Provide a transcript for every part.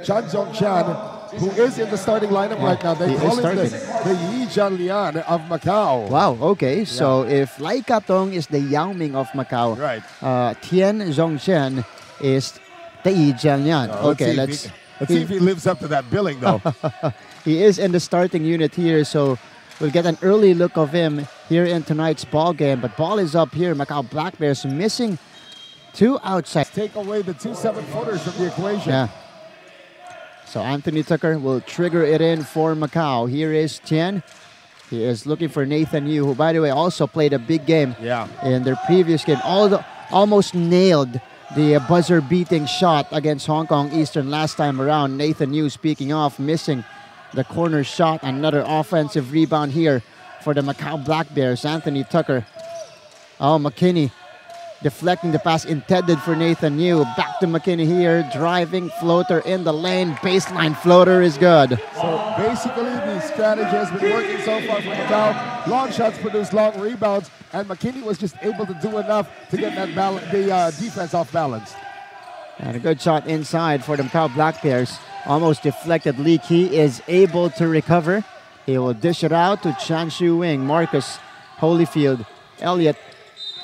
Chan Zhongchan, who is in the starting lineup right now. They call him the Yi Jianlian of Macau. Wow, okay. So if Lai Katong is the Yao Ming of Macau, Right. Tian Zhongchen is the Yi Jianlian. Okay, let's see if he lives up to that billing, though. He is in the starting unit here, so we'll get an early look of him here in tonight's ball game. But ball is up here. Macau Black Bears missing two outside. Take away the 2 7-footers from the equation. Yeah. So Anthony Tucker will trigger it in for Macau. Here is Tian. He is looking for Nathan Yu, who, by the way, also played a big game in their previous game. Almost nailed the buzzer-beating shot against Hong Kong Eastern last time around. Nathan Yu, speaking of, missing the corner shot. Another offensive rebound here for the Macau Black Bears. Anthony Tucker. Oh, McKinney deflecting the pass intended for Nathan Yu. Back to McKinney here. Driving floater in the lane. Baseline floater is good. So basically the strategy has been working so far for Macau. Long shots produce long rebounds, and McKinney was just able to do enough to get that the defense off balance. And a good shot inside for the Macau Black Bears. Almost deflected. Lee Kee is able to recover. He will dish it out to Chan Shu Wing. Marcus Holyfield. Elliott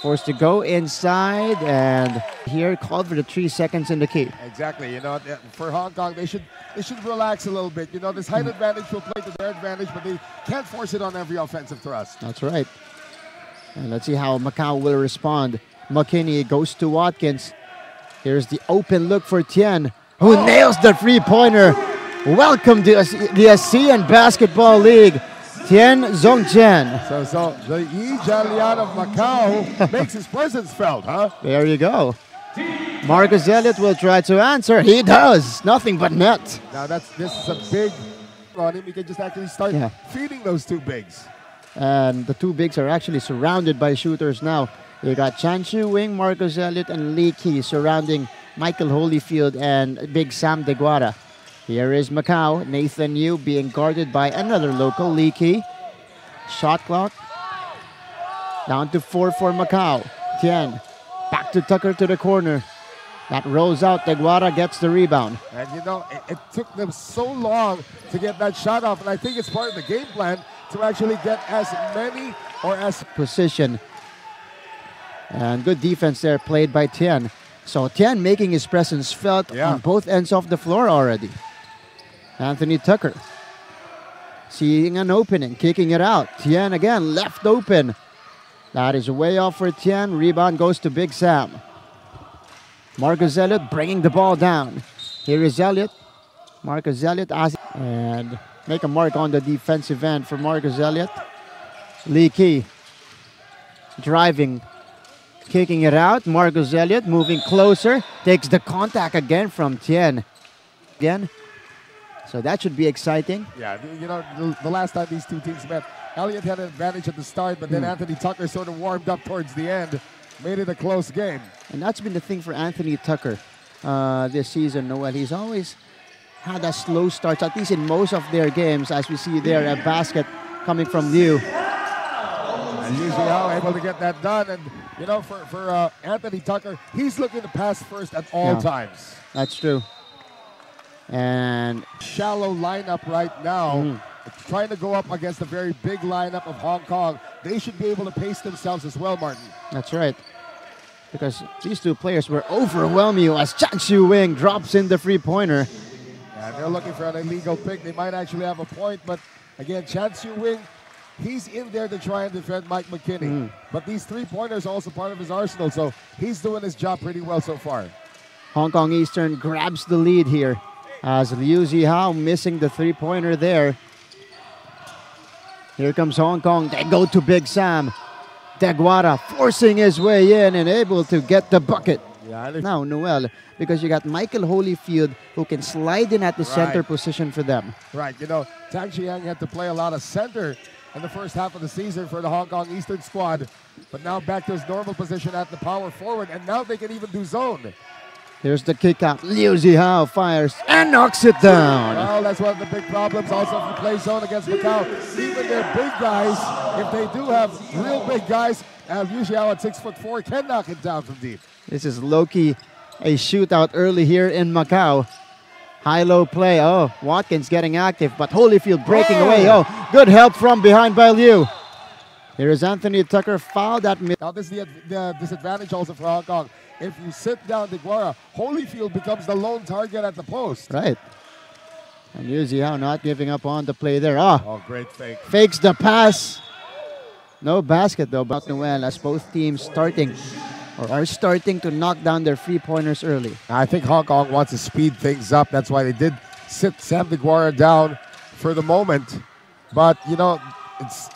forced to go inside, and here called for the 3 seconds in the key. Exactly. You know, for Hong Kong, they should relax a little bit. You know, this height advantage will play to their advantage, but they can't force it on every offensive thrust. That's right. And let's see how Macau will respond. McKinney goes to Watkins. Here's the open look for Tian, who nails the three-pointer. Welcome to the ASEAN Basketball League, Tian Zhongchen. So the Yi Jianlian of Macau makes his presence felt, huh? There you go. Marcus Elliott will try to answer. He does. Nothing but net. Now this is a big on him. He can just actually start feeding those two bigs. And the two bigs are actually surrounded by shooters now. You got Chan Shu Wing, Marcus Elliott, and Lee Kee surrounding Michael Holyfield and Big Sam Deguara. Here is Macau. Nathan Yu being guarded by another local, Lee Kee. Shot clock down to 4 for Macau. Tian back to Tucker to the corner. That rolls out. Deguara gets the rebound. And you know, it took them so long to get that shot off, and I think it's part of the game plan to actually get as many or as position. And good defense there played by Tian. So Tian making his presence felt on both ends of the floor already. Anthony Tucker seeing an opening, kicking it out. Tian again left open. That is way off for Tian. Rebound goes to Big Sam. Marcus Elliott bringing the ball down. Here is Elliott. Marcus Elliott and make a mark on the defensive end for Marcus Elliott. Lee Kee driving, kicking it out. Marcus Elliott moving closer. Takes the contact again from Tian. Again. So that should be exciting. Yeah, you know, the last time these two teams met, Elliott had an advantage at the start, but then Anthony Tucker sort of warmed up towards the end. Made it a close game. And that's been the thing for Anthony Tucker this season, Noel. He's always had a slow start, at least in most of their games, as we see there, a basket coming from Liu. And usually how able to get that done. And, you know, for Anthony Tucker, he's looking to pass first at all times. That's true. And shallow lineup right now, trying to go up against a very big lineup of Hong Kong. They should be able to pace themselves as well, Martin. That's right. Because these two players will overwhelm you as Chan Shu Wing drops in the three-pointer. Yeah, they're looking for an illegal pick. They might actually have a point, but again, Chan Shu Wing, he's in there to try and defend Mike McKinney. But these three-pointers are also part of his arsenal, so he's doing his job pretty well so far. Hong Kong Eastern grabs the lead here as Liu Zihao missing the three-pointer there. Here comes Hong Kong. They go to Big Sam. Deguara forcing his way in and able to get the bucket. Now, Noel, because you got Michael Holyfield who can slide in at the center position for them. Right. You know, Tang Chiang had to play a lot of center in the first half of the season for the Hong Kong Eastern squad. But now back to his normal position at the power forward. And now they can even do zone. Here's the kick out. Liu Zihao fires and knocks it down. Well, that's one of the big problems also if you play zone against Macau. Even their big guys, if they do have real big guys, Liu Zihao at 6'4" can knock it down from deep. This is low-key a shootout early here in Macau. High-low play. Oh, Watkins getting active, but Holyfield breaking away. Oh, good help from behind by Liu. Here is Anthony Tucker fouled at mid. Now this is the disadvantage also for Hong Kong. If you sit down Deguara, Holyfield becomes the lone target at the post. Right. And Liu Zihao not giving up on the play there. Oh, great fake. Fakes the pass. No basket though, but Noel as both teams are starting to knock down their three-pointers early. I think Hong Kong wants to speed things up. That's why they did sit Sam Deguara down for the moment. But, you know,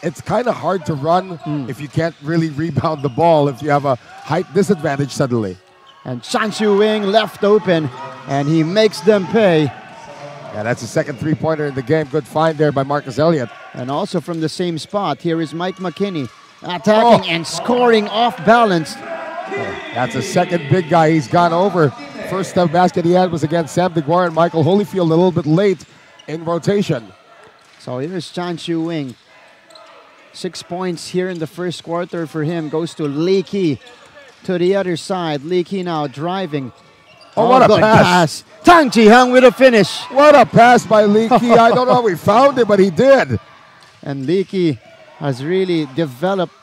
it's kind of hard to run if you can't really rebound the ball, if you have a height disadvantage suddenly. And Chan Shu Wing left open, and he makes them pay. Yeah, that's the second three-pointer in the game. Good find there by Marcus Elliott. And also from the same spot, here is Mike McKinney attacking and scoring off balance. That's the second big guy he's gone over. First basket he had was against Sam Deguara and Michael Holyfield, a little bit late in rotation. So here's Chan Shu Wing. 6 points here in the first quarter for him. Goes to Lee Ki to the other side. Lee Ki now driving. Oh, what a good pass. Tang Chi-hung with a finish. What a pass by Lee Ki. I don't know how he found it, but he did. And Lee Ki has really developed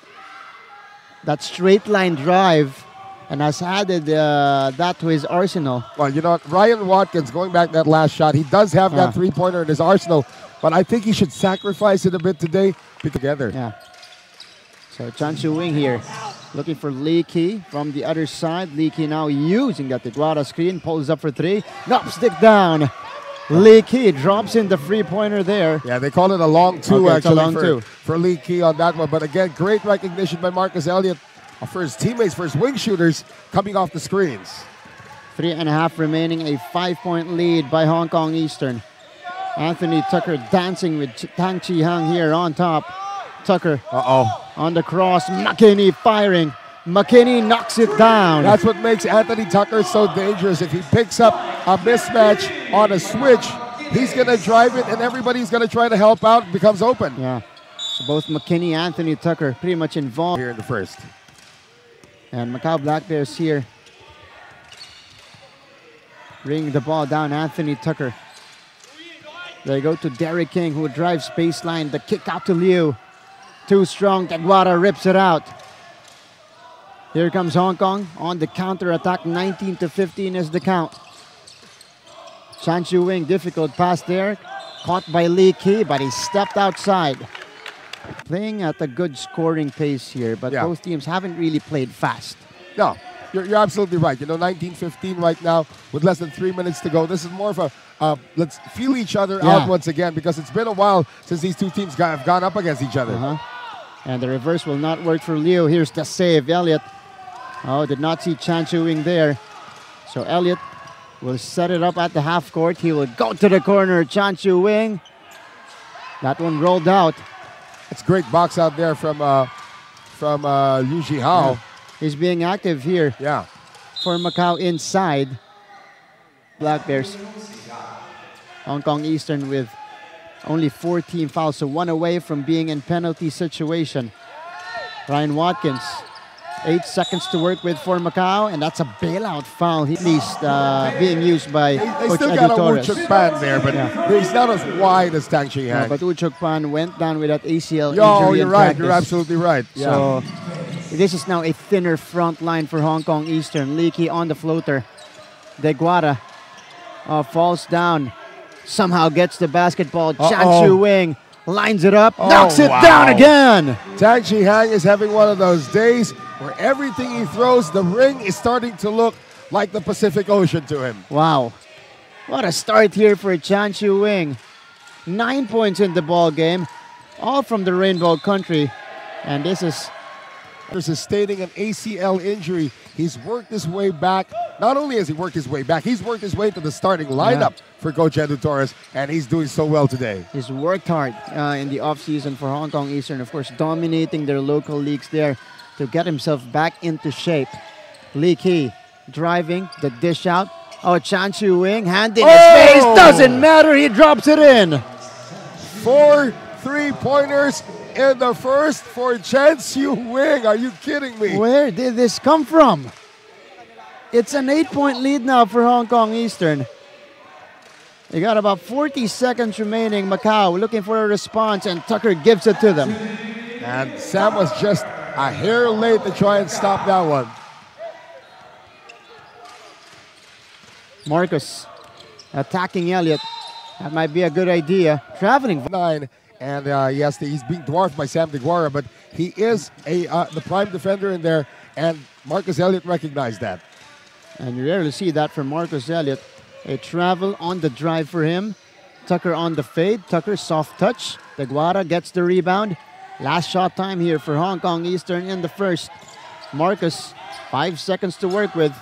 that straight line drive and has added that to his arsenal. Well, you know, Ryan Watkins, going back that last shot, he does have that three-pointer in his arsenal, but I think he should sacrifice it a bit today. Be together. Yeah. So Chan Shu Wing here, looking for Lee Ki from the other side. Lee Ki now using that Deguara screen, pulls up for three, knocks stick down. Lee Ki drops in the three-pointer there. Yeah, they call it a long two, okay, actually, for Lee Ki on that one. But again, great recognition by Marcus Elliott for his teammates, for his wing shooters, coming off the screens. 3.5 remaining, a 5-point lead by Hong Kong Eastern. Anthony Tucker dancing with Tang Chi-hung here on top. Tucker on the cross. McKinney firing. McKinney knocks it down. That's what makes Anthony Tucker so dangerous. If he picks up a mismatch on a switch, he's going to drive it, and everybody's going to try to help out. It becomes open. Yeah. So both McKinney and Anthony Tucker pretty much involved here in the first. And Macau Black Bears here. Bringing the ball down, Anthony Tucker. They go to Derek King, who drives baseline. The kick out to Liu. Too strong. Deguara rips it out. Here comes Hong Kong on the counter attack. 19-15 is the count. Chan Shu Wing, difficult pass there. Caught by Lee Ki, but he stepped outside. Playing at a good scoring pace here, but both teams haven't really played fast. No, you're absolutely right. You know, 19-15 right now with less than 3 minutes to go. This is more of a let's feel each other out once again, because it's been a while since these two teams have gone up against each other. And the reverse will not work for Liu. Here's the save. Elliott. Oh, did not see Chan Shu Wing there. So Elliott will set it up at the half court. He will go to the corner. Chan Shu Wing. That one rolled out. It's great box out there from Liu Zihao. He's being active here. Yeah. For Macau inside. Black Bears. Hong Kong Eastern with only 14 fouls, so one away from being in penalty situation. Ryan Watkins, 8 seconds to work with for Macau, and that's a bailout foul, at least being used by They still got a Wuchuk Pan there, but he's not as wide as Tang Chi-hung. But Wuchuk Pan went down with that ACL injury. You're right. Practice. You're absolutely right. Yeah. So this is now a thinner front line for Hong Kong Eastern. Lee Ki on the floater. Deguara falls down. Somehow gets the basketball. Chan Shu Wing lines it up, knocks it down again. Tang Chi-hung is having one of those days where everything he throws, the ring is starting to look like the Pacific Ocean to him. Wow. What a start here for Chan Shu Wing. 9 points in the ball game, all from the Rainbow Country. And this is sustaining an ACL injury. He's worked his way back. Not only has he worked his way back, he's worked his way to the starting lineup for Coach Edu Torres, and he's doing so well today. He's worked hard in the offseason for Hong Kong Eastern, of course, dominating their local leagues there to get himself back into shape. Lee Ki driving, the dish out. Oh, Chan Shu Wing, hand in his face, doesn't matter, he drops it in. 4 3-pointers in the first for Chan Shu Wing. Are you kidding me? Where did this come from? It's an 8-point lead now for Hong Kong Eastern. They got about 40 seconds remaining. Macau looking for a response, and Tucker gives it to them. And Sam was just a hair late to try and stop that one. Marcus attacking Elliott. That might be a good idea. Traveling 9. And yes, he's being dwarfed by Sam DeGuara, but he is the prime defender in there, and Marcus Elliott recognized that. And you rarely see that from Marcus Elliott. A travel on the drive for him. Tucker on the fade. Tucker soft touch. DeGuara gets the rebound. Last shot time here for Hong Kong Eastern in the first. Marcus, 5 seconds to work with.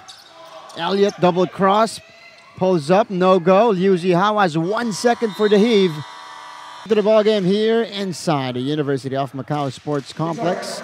Elliott double cross. Pulls up, no go. Liu Zihao has 1 second for the heave. To the ball game here inside the University of Macau Sports Complex.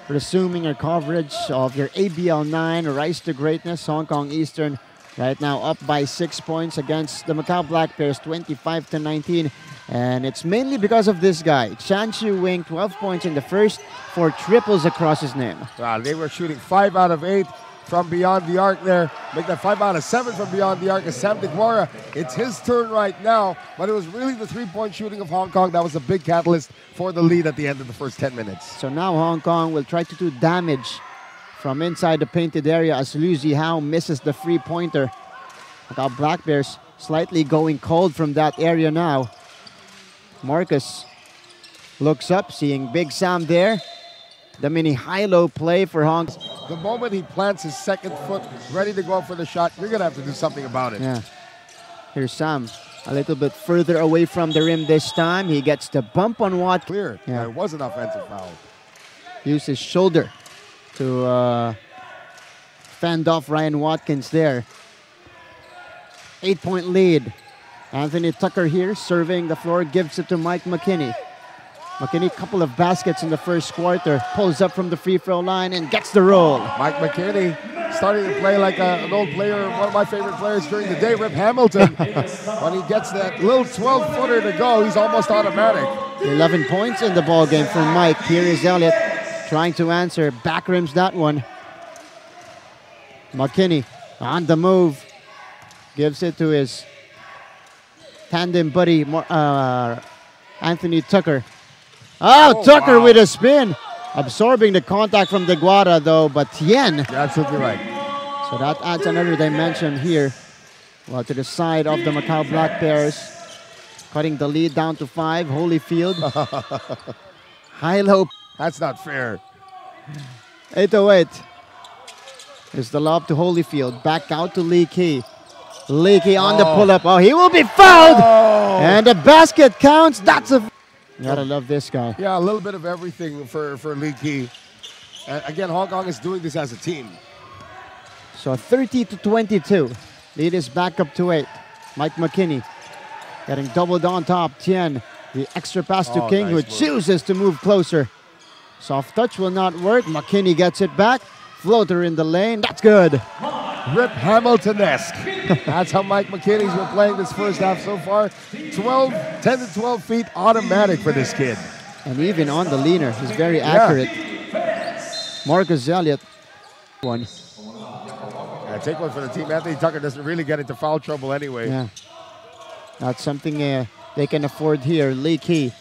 Resuming our coverage of your ABL 9 Rise to Greatness. Hong Kong Eastern right now up by 6 points against the Macau Black Bears, 25-19. And it's mainly because of this guy, Chan Chiu Wing, 12 points in the first, 4 triples across his name. They were shooting 5 out of 8 from beyond the arc there. Make that 5 out of 7 from beyond the arc. As Sam DeGuara, it's his turn right now, but it was really the three-point shooting of Hong Kong that was a big catalyst for the lead at the end of the first 10 minutes. So now Hong Kong will try to do damage from inside the painted area as Liu Zihao misses the three-pointer. Macau Black Bears slightly going cold from that area now. Marcus looks up, seeing Big Sam there. The mini high-low play for Hong Kong. The moment he plants his second foot, ready to go for the shot, you're going to have to do something about it. Yeah. Here's Sam, a little bit further away from the rim this time. He gets the bump on Watt. Clear. Yeah. It was an offensive foul. Use his shoulder to fend off Ryan Watkins there. 8-point lead. Anthony Tucker here serving the floor, gives it to Mike McKinney. McKinney, couple of baskets in the first quarter, pulls up from the free throw line and gets the roll. Mike McKinney starting to play like an old player, one of my favorite players during the day, Rip Hamilton. When he gets that little 12-footer to go, he's almost automatic. 11 points in the ball game for Mike. Here is Elliott trying to answer. Back rims that one. McKinney on the move. Gives it to his tandem buddy, Anthony Tucker. Oh, Tucker with a spin. Absorbing the contact from DeGuara, though, but Tien. You're absolutely right. So that adds another dimension here. Well, to the side of the Macau Black Bears. Cutting the lead down to 5. Holyfield. High-low. That's not fair. 808. Here's the lob to Holyfield. Back out to Lee Kee. Lee Kee on the pull-up. Oh, he will be fouled! Oh. And the basket counts. That's a... You gotta love this guy. Yeah, a little bit of everything for Lee Kee. Again, Hong Kong is doing this as a team. So 30-22. Lead is back up to 8. Mike McKinney getting doubled on top. Tien, the extra pass to King, who chooses to move closer. Soft touch will not work. McKinney gets it back. Floater in the lane. That's good. Rip Hamilton-esque. That's how Mike McKinney's been playing this first half so far. 10 to 12 feet automatic for this kid. And even on the leaner, he's very accurate. Marcus Elliott. One. Take one for the team. Anthony Tucker doesn't really get into foul trouble anyway. Yeah. That's something they can afford here. Lee Kee.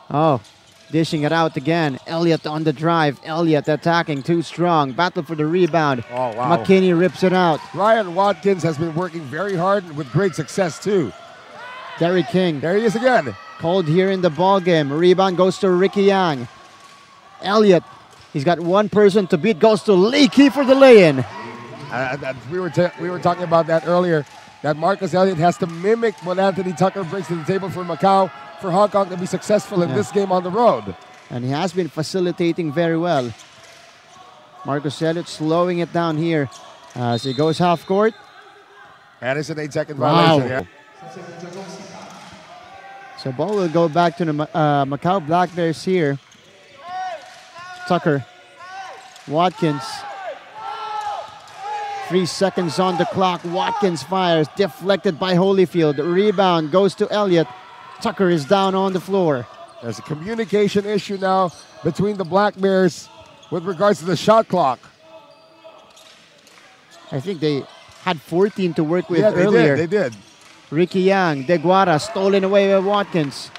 Oh, dishing it out again. Elliott on the drive. Elliott attacking too strong. Battle for the rebound. Oh, wow. McKinney rips it out. Ryan Watkins has been working very hard with great success, too. Derek King. There he is again. Cold here in the ball game. Rebound goes to Ricky Yang. Elliott. He's got one person to beat. Goes to Lee Kee for the lay-in. We were talking about that earlier. That Marcus Elliott has to mimic what Anthony Tucker brings to the table for Macau, for Hong Kong to be successful in this game on the road. And he has been facilitating very well. Marcus Elliott slowing it down here as he goes half court. And it's an 8-second violation. Yeah. So ball will go back to the Macau Black Bears here. Tucker. Watkins. 3 seconds on the clock. Watkins fires. Deflected by Holyfield. Rebound goes to Elliott. Tucker is down on the floor. There's a communication issue now between the Black Bears with regards to the shot clock. I think they had 14 to work with earlier. They did. Ricky Yang, Deguara stolen away by Watkins.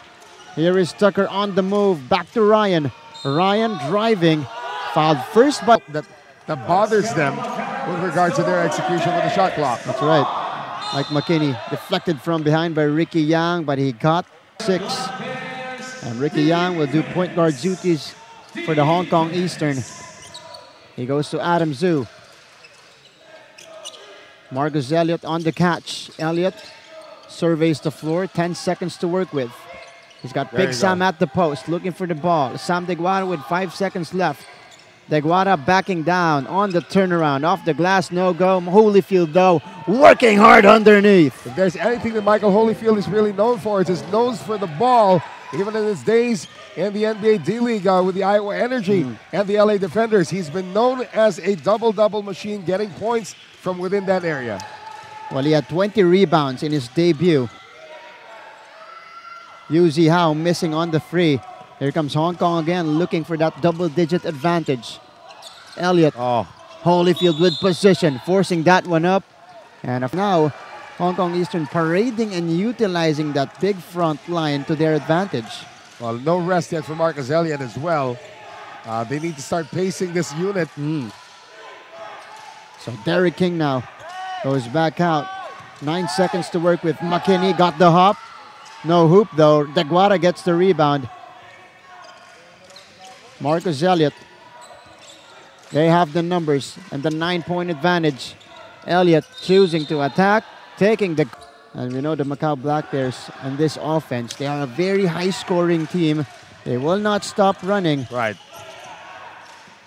Here is Tucker on the move, back to Ryan. Ryan driving, fouled first by... That bothers them with regards to their execution with the shot clock. That's right. Mike McKinney deflected from behind by Ricky Yang, but he got 6. And Ricky Yang will do point guard duties for the Hong Kong Eastern. He goes to Adam Zhu. Marcus Elliott on the catch. Elliott surveys the floor, 10 seconds to work with. He's got Big Sam at the post, looking for the ball. Sam Deguara with 5 seconds left. Deguara backing down on the turnaround. Off the glass, no go. Holyfield, though, working hard underneath. If there's anything that Michael Holyfield is really known for, it's his nose for the ball. Even in his days in the NBA D-League with the Iowa Energy and the LA Defenders, he's been known as a double-double machine, getting points from within that area. Well, he had 20 rebounds in his debut. Yu Zihao missing on the free. Here comes Hong Kong again, looking for that double-digit advantage. Elliott, Holyfield with position, forcing that one up. And now, Hong Kong Eastern parading and utilizing that big front line to their advantage. Well, no rest yet for Marcus Elliott as well. They need to start pacing this unit. So Derek King now goes back out. 9 seconds to work with. McKinney got the hop. No hoop though. Deguara gets the rebound. Marcus Elliott. They have the numbers and the 9-point advantage. Elliott choosing to attack, taking the... And we know the Macau Black Bears and this offense, they are a very high-scoring team. They will not stop running. Right.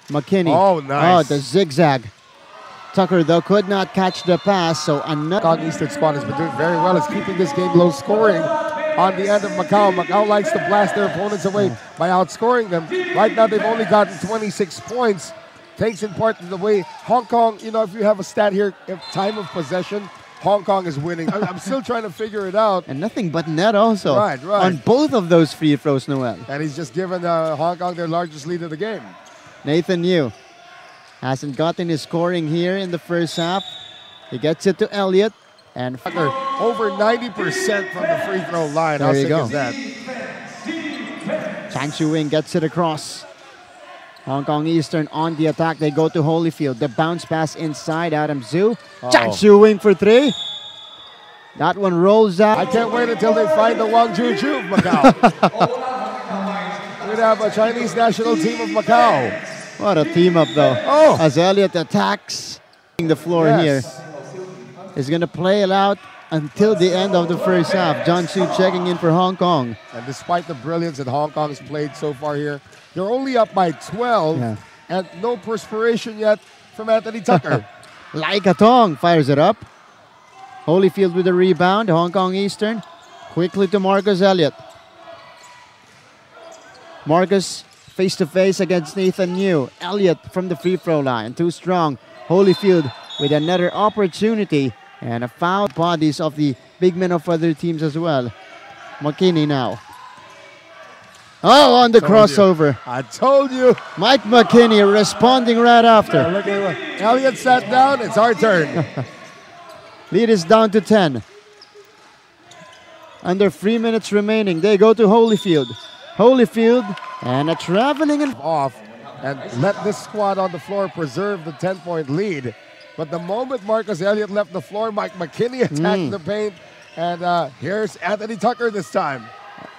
McKinney. Oh, nice. Oh, the zigzag. Tucker, though, could not catch the pass, so another... Hong Kong Eastern squad has been doing very well. It's keeping this game low scoring on the end of Macau. Macau likes to blast their opponents away by outscoring them. Right now, they've only gotten 26 points. Thanks in part to the way Hong Kong, you know, if you have a stat here, if time of possession, Hong Kong is winning. I'm still trying to figure it out. And nothing but net also. Right. On both of those free throws, Noel. And he's just given Hong Kong their largest lead of the game. Nathan Yu hasn't gotten his scoring here in the first half. He gets it to Elliott. And over 90% from the free throw line. How sick is that? Chan Shu Wing gets it across. Hong Kong Eastern on the attack. They go to Holyfield. The bounce pass inside. Adam Zhu. Chan Shu Wing for 3. That one rolls out. I can't wait until they find the Wang Juju of Macau. We'd have a Chinese national team of Macau. What a team up though. As Elliott attacks the floor here. He's going to play it out until the end of the first half. John Su checking in for Hong Kong. And despite the brilliance that Hong Kong has played so far here, they're only up by 12 and no perspiration yet from Anthony Tucker. Lai Katong fires it up. Holyfield with the rebound. Hong Kong Eastern. Quickly to Marcus Elliott. Marcus face-to-face against Nathan Yu. Elliott from the free throw line. Too strong. Holyfield with another opportunity. And a foul bodies of the big men of other teams as well. McKinney now. Oh, on the crossover. I told you. Mike McKinney responding right after. Look at Elliott sat down. It's our turn. Lead is down to 10. Under 3 minutes remaining. They go to Holyfield. Holyfield and a traveling and off and let this squad on the floor preserve the 10-point lead. But the moment Marcus Elliott left the floor, Mike McKinney attacked the paint. And here's Anthony Tucker this time.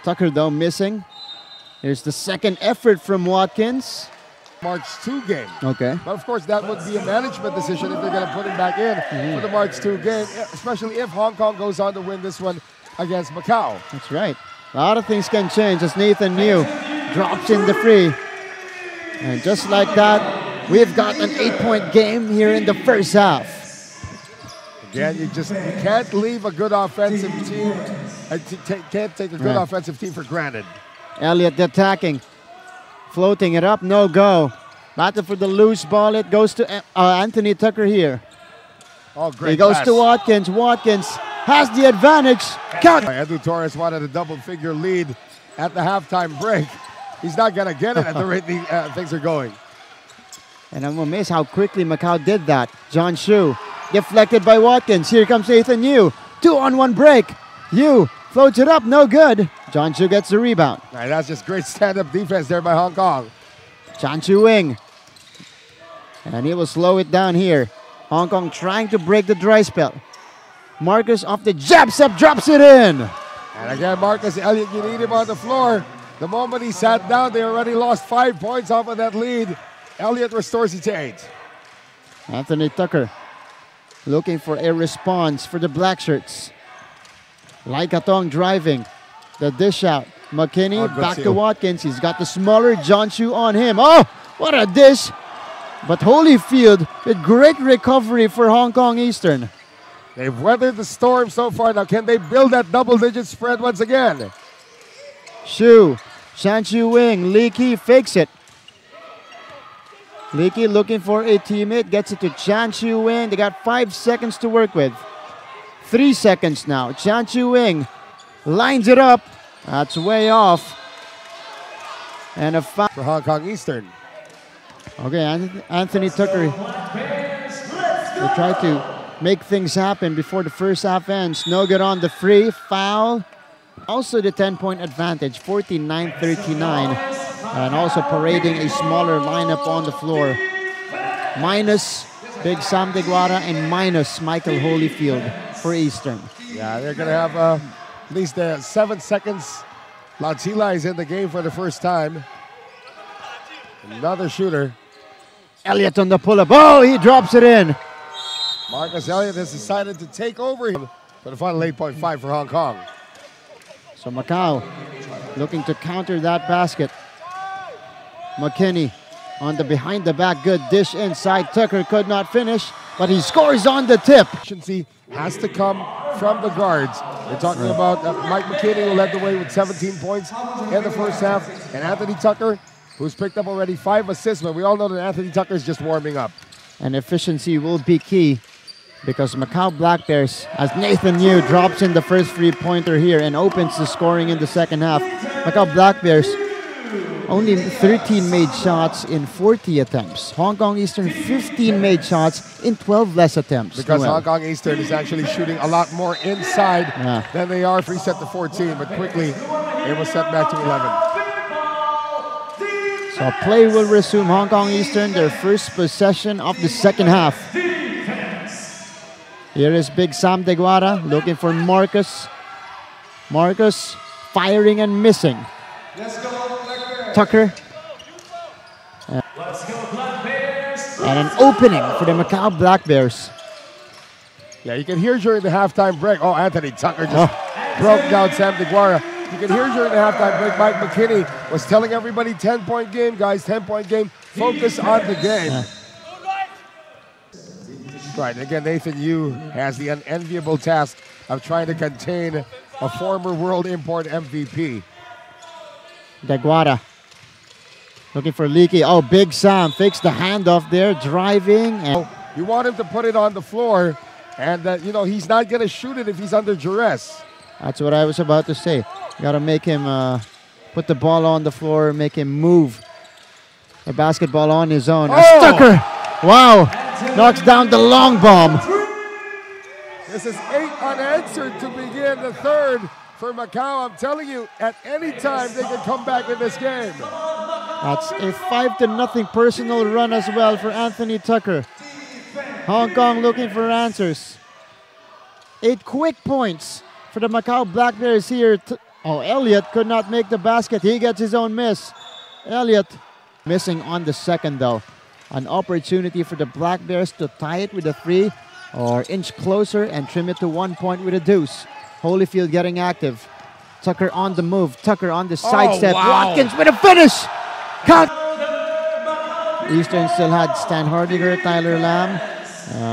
Tucker, though, missing. Here's the second effort from Watkins. March 2 game. Okay. But of course, that would be a management decision if they're going to put him back in for the March 2 game, especially if Hong Kong goes on to win this one against Macau. That's right. A lot of things can change as Nathan Yu drops in the free. And just like that, we've got an 8-point game here in the first half. Again, you can't leave a good offensive team. Can't take a good offensive team for granted. Elliott attacking, floating it up, no go. Battle for the loose ball. It goes to Anthony Tucker here. Oh, great! He goes to Watkins. Watkins has the advantage. Count. Edu Torres wanted a double-figure lead at the halftime break. He's not going to get it at the rate things are going. And I'm amazed how quickly Macau did that. John Shu deflected by Watkins. Here comes Nathan Yu. 2-on-1 break. Yu floats it up, no good. John-Chu gets the rebound. All right, that's just great stand-up defense there by Hong Kong. Chan-Chu Wing. And he will slow it down here. Hong Kong trying to break the dry spell. Marcus off the jab step, drops it in. And again, Marcus Elliott, you need him on the floor. The moment he sat down, they already lost 5 points off of that lead. Elliott restores it to 8. Anthony Tucker looking for a response for the black shirts. Lai Katong driving. The dish out. McKinney back to Watkins. He's got the smaller John-Chu on him. Oh, what a dish. But Holyfield with great recovery for Hong Kong Eastern. They've weathered the storm so far. Now, can they build that double-digit spread once again? Shu, Chan-Chu Wing, Leaky fakes it. Leaky looking for a teammate, gets it to Chan-Chu Wing. They got 5 seconds to work with. 3 seconds now. Chan-Chu Wing lines it up. That's way off. And a foul for Hong Kong Eastern. Okay, Anthony Tucker will try to make things happen before the first half ends. No good on the free. Foul. Also the 10-point advantage, 49-39. And also parading a smaller lineup on the floor. Minus Big Sam Deguara and minus Michael Holyfield for Eastern. Yeah, they're going to have at least 7 seconds. Lautila is in the game for the first time. Another shooter. Elliott on the pull-up. Oh, he drops it in. Marcus Elliott has decided to take over him for the final 8.5 for Hong Kong. So Macau looking to counter that basket. McKinney on the behind-the-back, good dish inside. Tucker could not finish, but he scores on the tip. Efficiency has to come from the guards. We're talking about Mike McKinney, who led the way with 17 points in the first half, and Anthony Tucker, who's picked up already 5 assists, but we all know that Anthony Tucker is just warming up. And efficiency will be key because Macau Black Bears, as Nathan Yu drops in the first three-pointer here and opens the scoring in the second half. Macau Black Bears only 13 made shots in 40 attempts. Hong Kong Eastern 15 made shots in 12 less attempts. Because Hong Kong Eastern is actually shooting a lot more inside than they are. Reset to 14, but quickly it was set back to 11. So play will resume. Hong Kong Eastern, their first possession of the second half. Here is Big Sam Deguara looking for Marcus. Marcus firing and missing. Tucker. And an opening for the Macau Black Bears. Yeah, you can hear during the halftime break. Oh, Anthony Tucker just broke down Sam Deguara. You can hear during the halftime break, Mike McKinney was telling everybody 10-point game, guys, 10-point game. Focus on the game. Right, again, Nathan Yu has the unenviable task of trying to contain a former world import MVP. Deguara looking for Leaky. Oh, Big Sam fakes the handoff there, driving. And you want him to put it on the floor, and you know, he's not going to shoot it if he's under duress. That's what I was about to say. You got to make him put the ball on the floor, make him move the basketball on his own. Oh! Tucker, wow, knocks down the long bomb. This is 8 unanswered to begin the third for Macau. I'm telling you, at any time they can come back in this game. That's a 5-0 personal run as well for Anthony Tucker. Hong Kong looking for answers. 8 quick points for the Macau Black Bears here. Oh, Elliott could not make the basket. He gets his own miss. Elliott missing on the second though. An opportunity for the Black Bears to tie it with a 3 or inch closer and trim it to 1 point with a deuce. Holyfield getting active. Tucker on the move. Tucker on the sidestep. Wow. Watkins with a finish. Count. Eastern still had Stan Hardiger, Tyler Lam.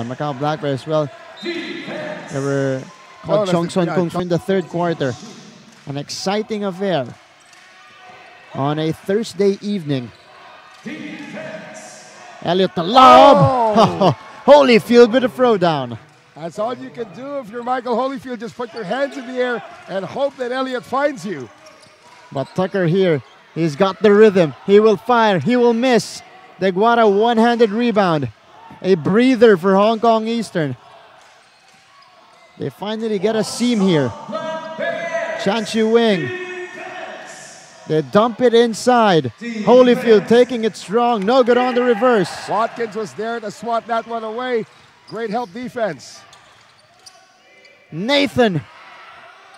Macau Black Bears, well, they were called Chong Son Kung in the third quarter. An exciting affair on a Thursday evening. Elliott the lob. Oh. Holyfield with a throwdown. That's all you can do if you're Michael Holyfield. Just put your hands in the air and hope that Elliott finds you. But Tucker here, he's got the rhythm. He will fire. He will miss. Deguara one-handed rebound. A breather for Hong Kong Eastern. They finally get a seam here. Chan Chu Wing. They dump it inside. Holyfield taking it strong. No good on the reverse. Watkins was there to swat that one away. Great help defense. Nathan.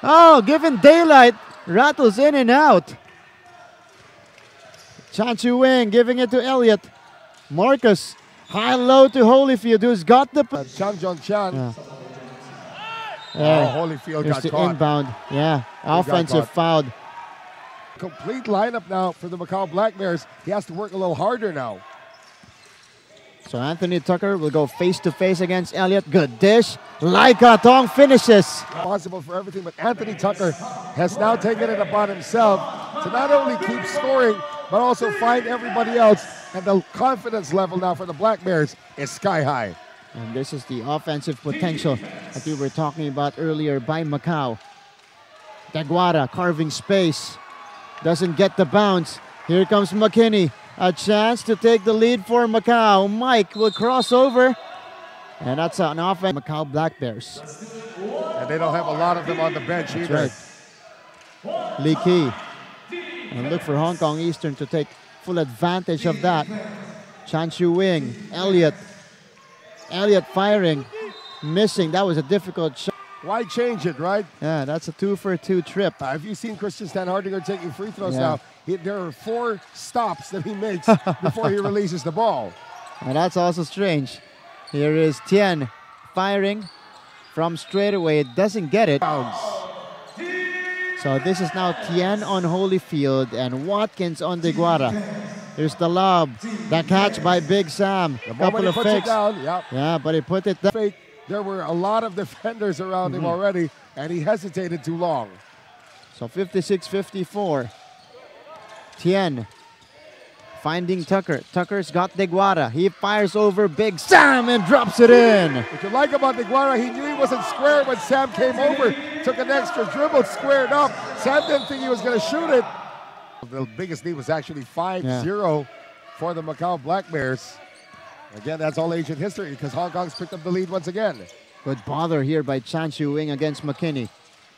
Oh, given daylight. Rattles in and out. Chan Chu Wing giving it to Elliott. Marcus. High-low to Holyfield, who's got the... Chang Jong Chan. Yeah. Holyfield Here's got the caught. inbound. Yeah, offensive foul. Complete lineup now for the Macau Black Bears. He has to work a little harder now. So Anthony Tucker will go face-to-face against Elliott. Good dish. Lai Ka-tong finishes. Possible for everything, but Anthony Tucker has now taken it upon himself to not only keep scoring, but also find everybody else. And the confidence level now for the Black Bears is sky high. And this is the offensive potential that we were talking about earlier by Macau. Deguara carving space. Doesn't get the bounce. Here comes McKinney. A chance to take the lead for Macau. Mike will cross over. And that's an offense. Macau Black Bears. And they don't have a lot of them on the bench either. Right. Lee Kee. And look for Hong Kong Eastern to take full advantage of that. Chan Chu Wing. Elliott. Elliott firing. Missing. That was a difficult shot. Why change it, right? Yeah, that's a 2-for-2 trip. Have you seen Christian Standhardinger taking free throws now? There are 4 stops that he makes before he releases the ball. And that's also strange. Here is Tien firing from straightaway. It doesn't get it. So this is now Tien on Holyfield and Watkins on Deguara. Here's the lob. The catch by Big Sam. The moment he puts it down, yeah, but he put it down. There were a lot of defenders around him already, and he hesitated too long. So 56-54. Tien finding Tucker. Tucker's got Deguara. He fires over Big Sam and drops it in. What you like about Deguara, he knew he wasn't square when Sam came over. Took an extra dribble, squared up. Sam didn't think he was going to shoot it. The biggest lead was actually 5-0 for the Macau Black Bears. Again, that's all ancient history because Hong Kong's picked up the lead once again. Good bother here by Chan Chu Wing against McKinney.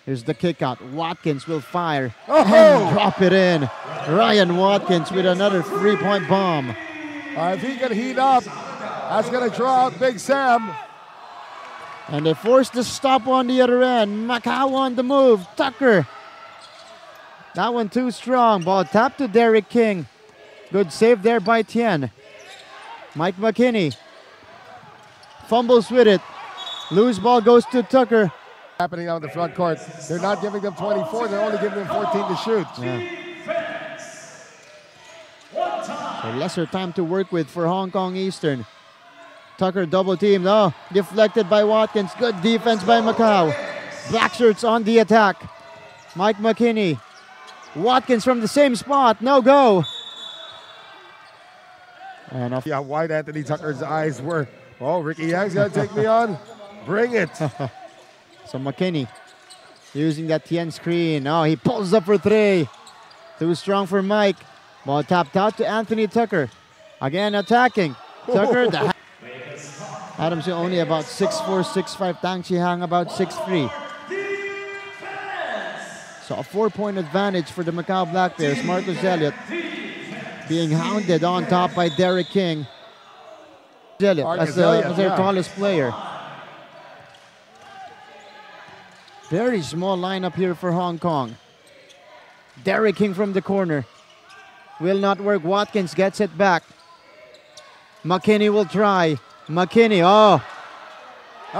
Here's the kick out. Watkins will fire and drop it in. Ryan Watkins with another 3-point bomb. If he can heat up, that's going to draw out Big Sam. And they forced the stop on the other end. Macau on the move. Tucker. That one too strong. Ball tapped to Derek King. Good save there by Tien. Mike McKinney fumbles with it. Loose ball goes to Tucker. Happening on the front court. They're not giving them 24. They're only giving them 14 to shoot. So lesser time to work with for Hong Kong Eastern. Tucker double teamed. Oh, deflected by Watkins. Good defense by Macau. Black shirts on the attack. Mike McKinney. Watkins from the same spot. No go. And how wide Anthony Tucker's eyes were. Oh, Ricky Yang's got to take me on. Bring it. So McKinney using that Tien screen. Oh, he pulls up for 3. Too strong for Mike. Ball tapped out to Anthony Tucker. Again attacking. Tucker. Adams only about 6'4", 6'5". Tang Chi Hang about 6'3". So a 4-point advantage for the Macau Black Bears. Marcus Elliott being hounded on top by Derek King. Elliott as their tallest player. Very small lineup here for Hong Kong. Derek King from the corner. Will not work. Watkins gets it back. McKinney will try. McKinney,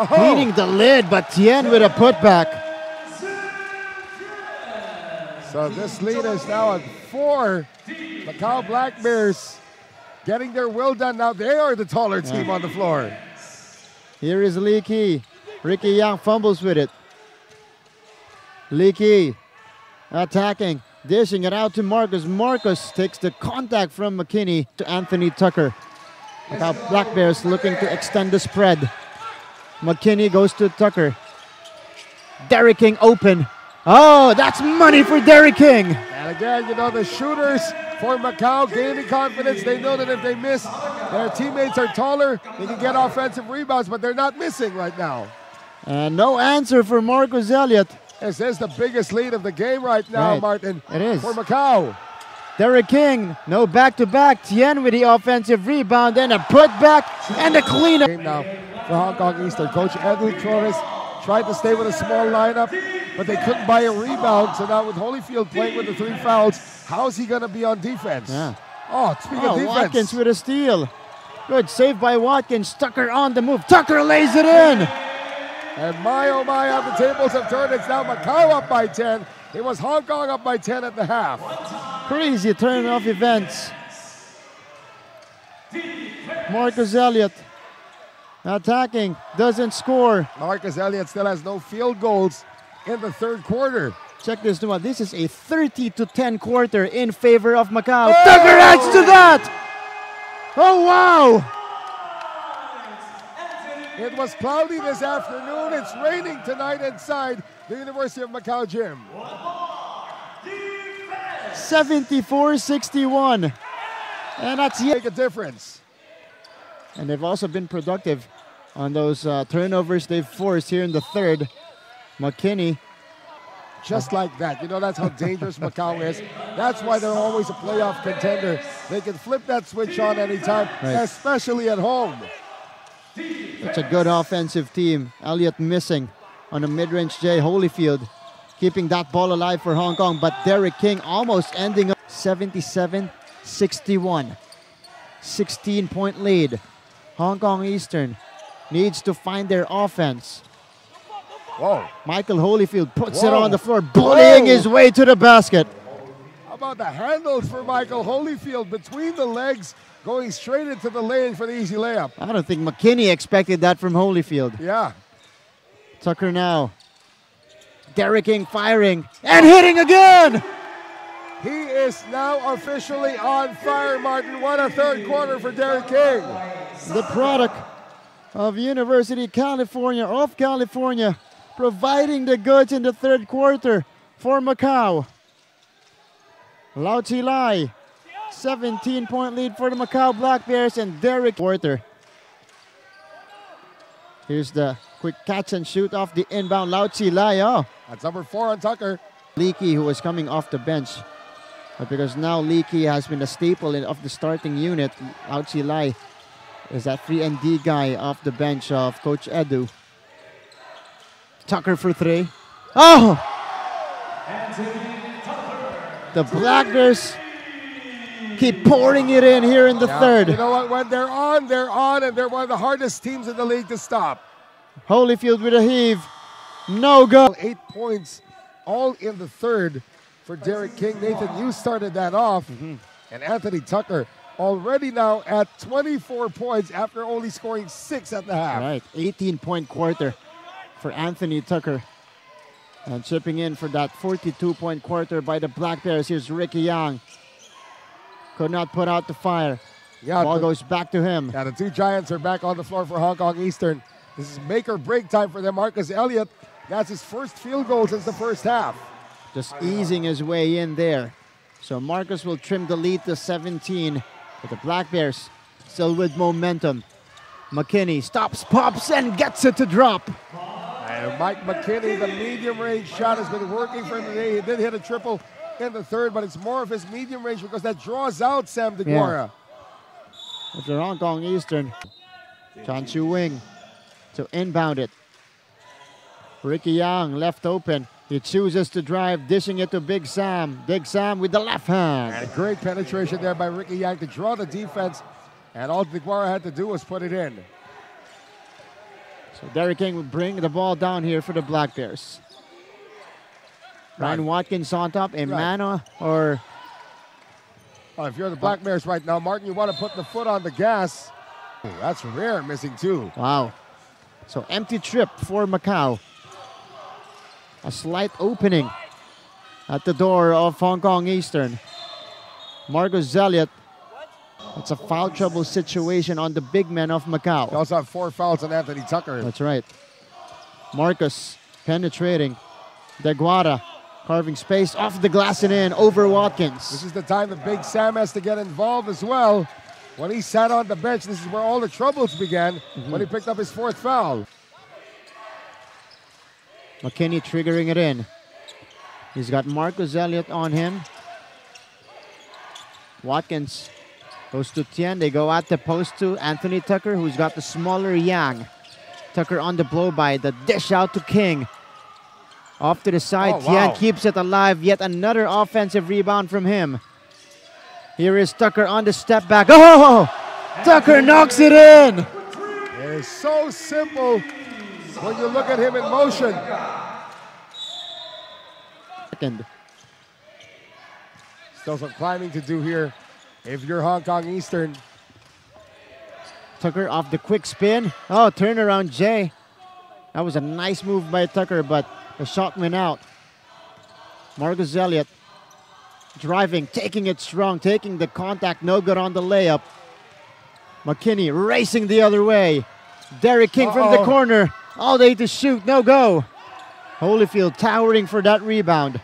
beating the lid, but Tien with a putback. So this lead is now at 4. Macau Black Bears getting their will done. Now they are the taller team on the floor. Here is Lee Kee. Ricky Yang fumbles with it. Lee Kee attacking, dishing it out to Marcus. Marcus takes the contact from McKinney to Anthony Tucker. Macau Black Bears looking to extend the spread. McKinney goes to Tucker. Derek King open. Oh, that's money for Derek King. And again, the shooters for Macau gaining confidence. They know that if they miss, their teammates are taller. They can get offensive rebounds, but they're not missing right now. And no answer for Marcus Elliott. This is the biggest lead of the game right now, Martin. It is. For Macau. Derek King, no back-to-back. Tien with the offensive rebound and a putback and a cleanup. Game now for Hong Kong Eastern. Coach Edu Torres tried to stay with a small lineup, but they couldn't buy a rebound. So now with Holyfield playing with the 3 fouls, how's he going to be on defense? Yeah. Oh, speaking of defense. Watkins with a steal. Good save by Watkins. Tucker on the move. Tucker lays it in. And my, oh my, how the tables have turned. It's now Macau up by 10. It was Hong Kong up by 10 at the half. Crazy turn of events. Marcus Elliott attacking, doesn't score. Marcus Elliott still has no field goals in the third quarter. Check this one. This is a 30-10 quarter in favor of Macau. Oh! Tucker adds to that. Oh, wow. It was cloudy this afternoon. It's raining tonight inside the University of Macau gym. 74-61. And that's make a difference. And they've also been productive on those turnovers they've forced here in the third. McKinney. Just like that. You know, that's how dangerous Macau is. That's why they're always a playoff contender. They can flip that switch on anytime, especially at home. It's a good offensive team. Elliott missing on a mid-range J. Holyfield keeping that ball alive for Hong Kong, but Derek King almost ending up 77-61. 16-point lead. Hong Kong Eastern needs to find their offense. Whoa. Michael Holyfield puts it on the floor, bullying his way to the basket. How about the handles for Michael Holyfield between the legs, going straight into the lane for the easy layup. I don't think McKinney expected that from Holyfield. Yeah. Tucker now. Derek King firing and hitting again. He is now officially on fire, Martin. What a third quarter for Derek King. The product of University of California, providing the goods in the third quarter for Macau. Lau Chi Lai, 17-point lead for the Macau Black Bears, and Derek quarter. Here's the quick catch and shoot off the inbound. Lau Chi Lai, That's number 4 on Tucker. Leakey, who was coming off the bench. But because now Leakey has been a staple of the starting unit, Lau Chi Lai is that 3-and-D guy off the bench of Coach Edu. Tucker for 3. Oh! The Black Bears keep pouring it in here in the third. You know what? When they're on, and they're one of the hardest teams in the league to stop. Holyfield with a heave. No go. 8 points, all in the third for Derek King. Nathan, you started that off. And Anthony Tucker already now at 24 points after only scoring 6 at the half. Right, 18-point quarter for Anthony Tucker. And chipping in for that 42-point quarter by the Black Bears. Here's Ricky Yang. Could not put out the fire. Yeah, ball goes back to him. Yeah, the two Giants are back on the floor for Hong Kong Eastern. This is make or break time for them. Marcus Elliott, that's his first field goal since the first half. Just easing his way in there. So Marcus will trim the lead to 17. But the Black Bears still with momentum. McKinney stops, pops, and gets it to drop. And Mike McKinney, the medium-range shot has been working for him today. He did hit a triple in the third, but it's more of his medium range because that draws out Sam DeGuara. If you're Hong Kong Eastern, Chan Chu Wing to inbound it. Ricky Yang left open. He chooses to drive, dishing it to Big Sam. Big Sam with the left hand. And great penetration there by Ricky Yang to draw the defense. And all DeGuara had to do was put it in. So Derek King will bring the ball down here for the Black Bears. Ryan Watkins on top, Emmanuel or... Oh, if you're the Black Bears right now, Martin, you want to put the foot on the gas. Ooh, that's rare, missing 2. Wow. So empty trip for Macau. A slight opening at the door of Hong Kong Eastern. Marcus Elliott. It's a foul trouble situation on the big men of Macau. They also have 4 fouls on Anthony Tucker. That's right. Marcus penetrating. DeGuara carving space off the glass and in over Watkins. This is the time that Big Sam has to get involved as well. When he sat on the bench, this is where all the troubles began when he picked up his 4th foul. McKinney triggering it in. He's got Marcus Elliott on him. Watkins goes to Tien. They go at the post to Anthony Tucker, who's got the smaller Yang. Tucker on the blow by. The dish out to King. Off to the side. Tien keeps it alive. Yet another offensive rebound from him. Here is Tucker on the step back. Oh! Tucker knocks it in! It's so simple when you look at him in motion. Second. Still some climbing to do here if you're Hong Kong Eastern. Tucker off the quick spin. Oh, turnaround Jay. That was a nice move by Tucker, but the shot went out. Marcus Elliott driving, taking it strong, taking the contact, no good on the layup. McKinney racing the other way. Derek King from the corner, all day to shoot, no go. Holyfield towering for that rebound.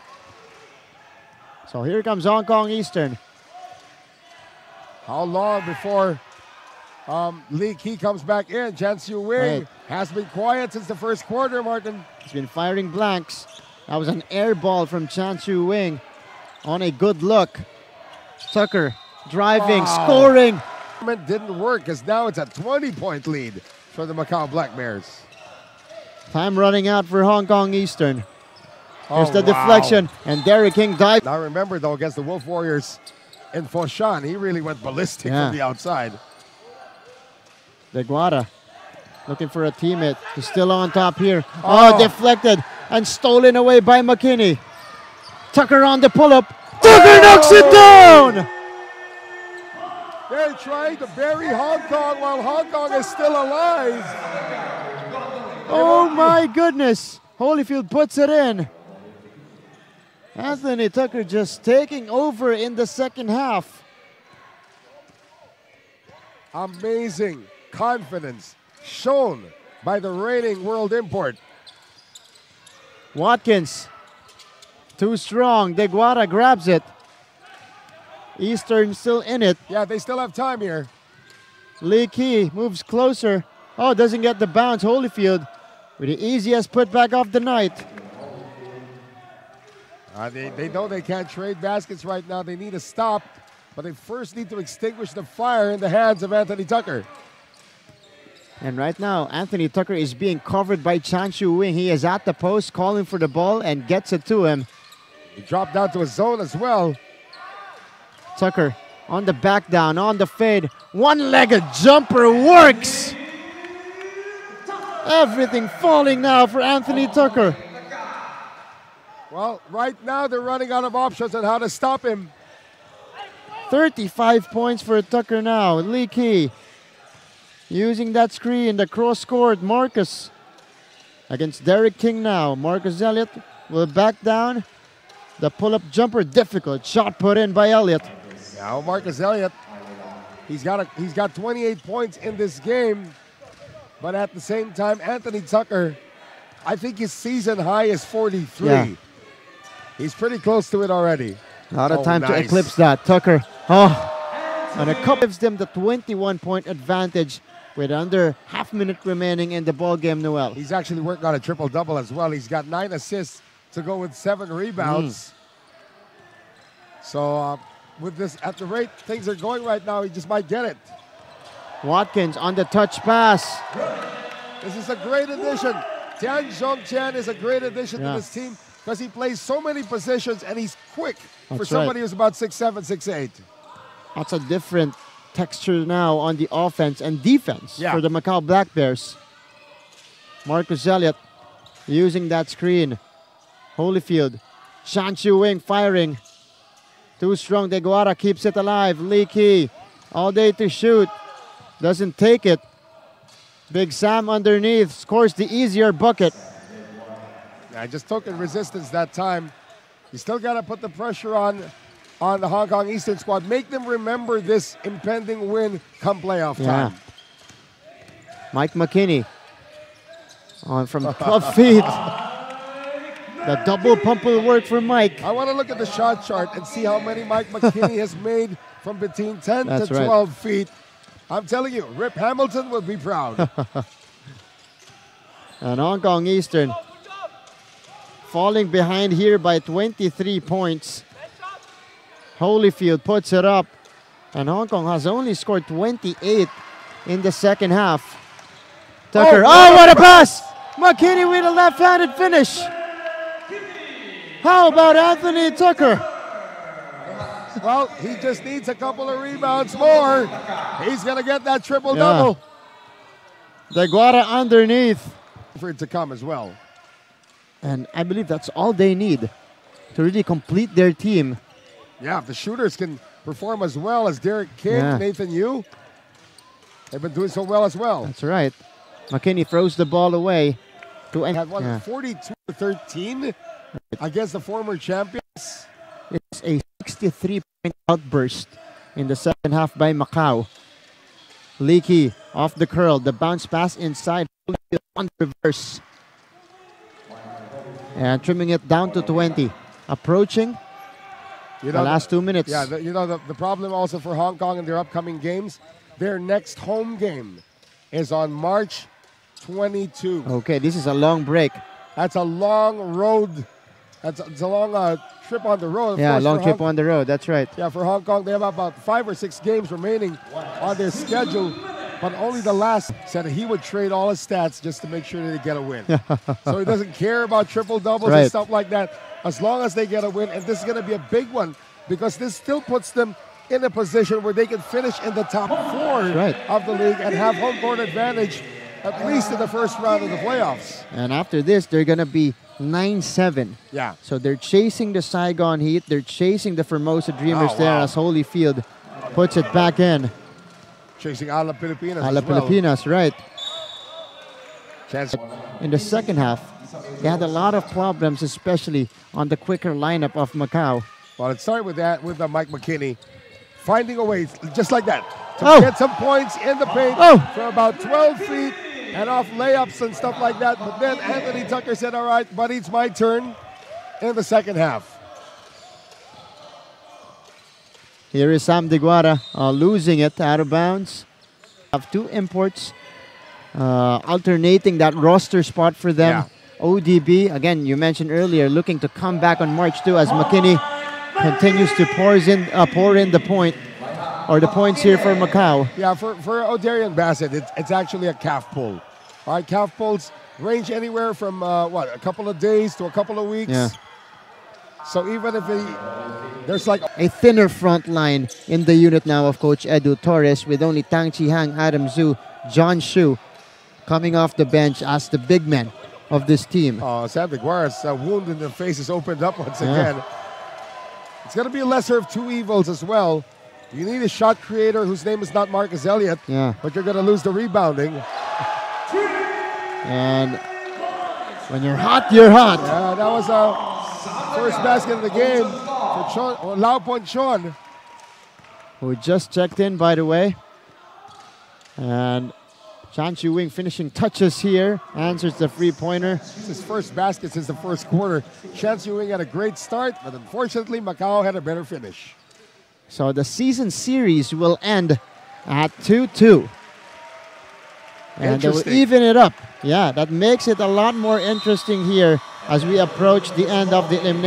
So here comes Hong Kong Eastern. How long before Lee Kee comes back in? Chan Siu Wing has been quiet since the first quarter, Martin. He's been firing blanks. That was an air ball from Chan Siu Wing on a good look. Tucker driving, scoring. It didn't work because now it's a 20-point lead for the Macau Black Bears. Time running out for Hong Kong Eastern. Here's the deflection, and Derek King dives. Now remember, though, against the Wolf Warriors in Foshan, he really went ballistic from the outside. Deguara looking for a teammate. He's still on top here. Oh, deflected and stolen away by McKinney. Tucker on the pull-up. Tucker knocks it down! They're trying to bury Hong Kong while Hong Kong is still alive. Oh my goodness. Holyfield puts it in. Anthony Tucker just taking over in the second half. Amazing confidence shown by the reigning world import. Watkins, too strong. Deguara grabs it. Eastern still in it. Yeah, they still have time here. Lee Kee moves closer. Oh, doesn't get the bounce. Holyfield with the easiest putback of the night. They know they can't trade baskets right now. They need to stop, but they first need to extinguish the fire in the hands of Anthony Tucker. And right now, Anthony Tucker is being covered by Chan Siu Wing. He is at the post, calling for the ball, and gets it to him. He dropped down to a zone as well. Tucker on the back down, on the fade. One-legged jumper works. Everything falling now for Anthony Tucker. Well, right now they're running out of options on how to stop him. 35 points for Tucker now. Lee Kee using that screen, the cross court. Marcus against Derek King now. Marcus Elliott will back down. The pull-up jumper, difficult. Shot put in by Elliott. Now Marcus Elliott, he's got 28 points in this game. But at the same time, Anthony Tucker, I think his season high is 43. Yeah. He's pretty close to it already. A lot of time to eclipse that. Tucker, and a couple gives them the 21-point advantage with under half minute remaining in the ball game, Noel. He's actually working on a triple-double as well. He's got 9 assists to go with 7 rebounds. So with this, at the rate things are going right now, he just might get it. Watkins on the touch pass. This is a great addition. Tian Zhongchen is a great addition to this team because he plays so many positions and he's quick for somebody who's about 6'7", 6'8". That's a different texture now on the offense and defense for the Macau Black Bears. Marcus Elliott using that screen. Holyfield. Chan Siu Wing firing. Too strong. Deguara keeps it alive. Lee Kee all day to shoot. Doesn't take it. Big Sam underneath scores the easier bucket. I just took in resistance that time. You still got to put the pressure on the Hong Kong Eastern squad. Make them remember this impending win come playoff time. Mike McKinney on from 12 feet. The double pump will work for Mike. I want to look at the shot chart and see how many Mike McKinney has made from between 10 to 12 feet. I'm telling you, Rip Hamilton will be proud. And Hong Kong Eastern falling behind here by 23 points. Holyfield puts it up, and Hong Kong has only scored 28 in the second half. Tucker, oh what a pass! McKinney with a left-handed finish. How about Anthony Tucker? Well, he just needs a couple of rebounds more. He's going to get that triple-double. The Guara underneath. For it to come as well. And I believe that's all they need to really complete their team. Yeah, if the shooters can perform as well as Derek King, Nathan Yu, they've been doing so well as well. That's right. McKinney throws the ball away. Had one 42-13 against the former champions. It's a 63-point outburst in the second half by Macau. Leakey off the curl. The bounce pass inside on reverse. And trimming it down to 20. Approaching the last 2 minutes. Yeah, the problem also for Hong Kong in their upcoming games, their next home game is on March 22. Okay, this is a long break. That's a long road. It's a long trip on the road. Yeah, long trip on the road. That's right. Yeah, for Hong Kong, they have about 5 or 6 games remaining on their schedule. But only the last said he would trade all his stats just to make sure that they get a win. So he doesn't care about triple-doubles and stuff like that as long as they get a win. And this is going to be a big one because this still puts them in a position where they can finish in the top 4 of the league and have home court advantage at least in the first round of the playoffs. And after this, they're going to be 9-7. Yeah. So they're chasing the Saigon Heat. They're chasing the Formosa Dreamers there as Holyfield puts it back in. Chasing Ala Pilipinas Ala Pilipinas, right. Chance. In the second half, they had a lot of problems, especially on the quicker lineup of Macau. Well, it started with that, with Mike McKinney finding a way, just like that, to get some points in the paint from about 12 feet and off layups and stuff like that. But then Anthony Tucker said, all right, buddy, it's my turn in the second half. Here is Sam DeGuara losing it out of bounds. Have 2 imports alternating that roster spot for them. ODB, again, you mentioned earlier, looking to come back on March 2 as McKinney continues to pour in the point, or the points here for Macau. Yeah, for O'Darian Bassett, it's actually a calf pull. All right, calf pulls range anywhere from, a couple of days to a couple of weeks. Yeah. So even if there's like a thinner front line in the unit now of Coach Edu Torres, with only Tang Chi Hang, Adam Zhu, John Shu coming off the bench as the big men of this team. Sam DeGuara's wound in the face is opened up once again. It's going to be a lesser of 2 evils as well. You need a shot creator whose name is not Marcus Elliott, but you're going to lose the rebounding. And when you're hot, you're hot. Yeah, that was first basket of the game for Lau Pon Chon, who just checked in, by the way. And Chan Chu Wing finishing touches here, answers the three-pointer. It's his first basket since the first quarter. Chan Chu Wing had a great start, but unfortunately Macau had a better finish. So the season series will end at 2-2. And they will even it up. Yeah, that makes it a lot more interesting here as we approach the end of the elimination.